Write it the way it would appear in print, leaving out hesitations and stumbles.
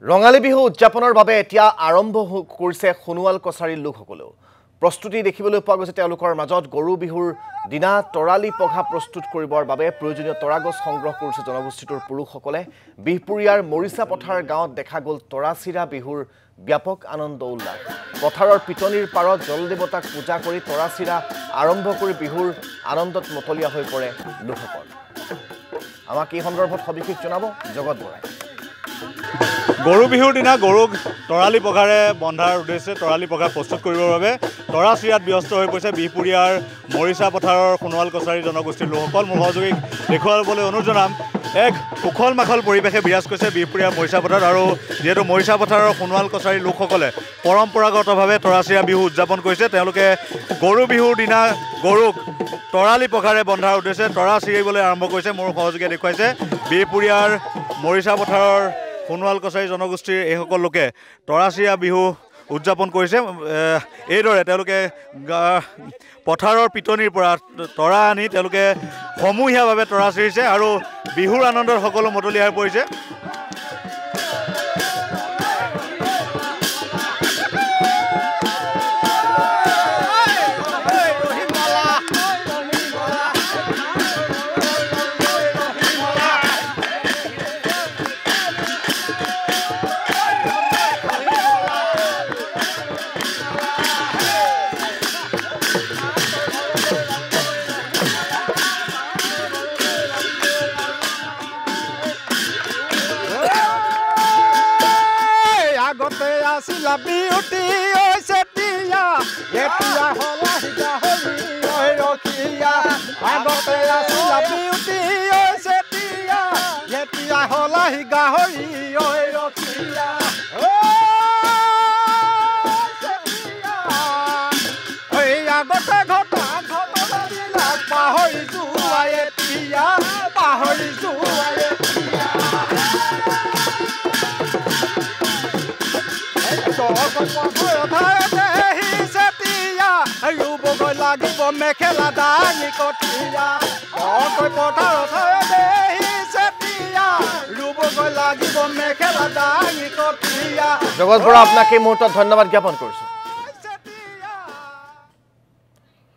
ৰঙালী বিহু উদযাপনৰ বাবে এতিয়া আৰম্ভ কৰিছে খনুৱাল কছাৰীৰ লোকসকলেও প্ৰস্তুতি দেখিবলৈ পোৱা গৈছে তেওঁলোকৰ মাজত গৰু বিহুৰ দিনা তৰালি পঘা প্ৰস্তুত কৰিবৰ বাবে প্ৰয়োজনীয় তৰাগছ সংগ্ৰহ কৰিছে জনগোষ্ঠীটোৰ পুৰুষসকলে বিহপুৰীয়াৰ মৰিছা পথাৰ গাঁৱত দেখা গ'ল তৰাচিৰা বিহুৰ ব্যাপক আনন্দ উল্লাস পথাৰৰ পিটনিৰ পাৰত জলদেৱতাক পূজা কৰি তৰাচিৰা আৰম্ভ কৰি বিহুৰ আনন্দত মতলীয়া হৈ পৰে লোকসকল আমাক এই সন্দৰ্ভত সবিশেষ জনাব জগত বৰাই গৰু বিহুৰ দিনা গৰুক তৰালি পঘাৰে বন্ধাৰ উদ্দেশ্যে তৰালি পঘা প্ৰস্তুত কৰিবৰ বাবে তৰাচিৰাত ব্যস্ত হৈ পৰিছে বিহপুৰীয়াৰ মৰিছা পথাৰৰ খনুৱাল কছাৰী জনগোষ্ঠীৰ লোকসকল মোৰ সহযোগীক দেখুৱাবলৈ অনুৰোধ জনাম এক উখল মাখল পৰিৱেশে বিৰাজ কৰিছে বিহপুৰীয়াৰ মৰিছা পথাৰত আৰু যিহেতু মৰিছা পথাৰৰ খনুৱাল কছাৰী লোকসকলে পৰম্পৰাগতভাৱে তৰাচিৰা বিহু উদযাপন কৰিছে তেওঁলোকে গৰু বিহুৰ দিনা গৰুক তৰালি পঘাৰে বন্ধাৰ উদ্দেশ্যে তৰা চিৰিবলৈ আৰম্ভ কৰিছে মোৰ সহযোগীয়ে দেখুৱাইছে বিহপুৰীয়াৰ মৰিছা পথাৰৰ খনুৱাল কছাৰী জনগোষ্ঠীৰ এইসকল লোকে তৰাচিৰা বিহু উদযাপন কৰিছে এইদৰে তেওঁলোকে পথাৰৰ পিটনিৰ পৰা তৰা আনি তেওঁলোকে সমূহীয়াভাৱে তৰা চিৰিছে আৰু বিহুৰ আনন্দত সকলো মতলীয়া হৈ পৰিছে La beauty oi setia yetia hola hija holi oi rokia agote la beauty oi setia yetia hola hija holi oi rokia oi agote ghota ghota dila pahori juwa yetia pahori juwa yetia লাগিব মেখেলা দাঙি কঠিয়া জগত বৰা আপোনাক এই মুহূৰ্তত ধন্যবাদ জ্ঞাপন কৰিছোঁ।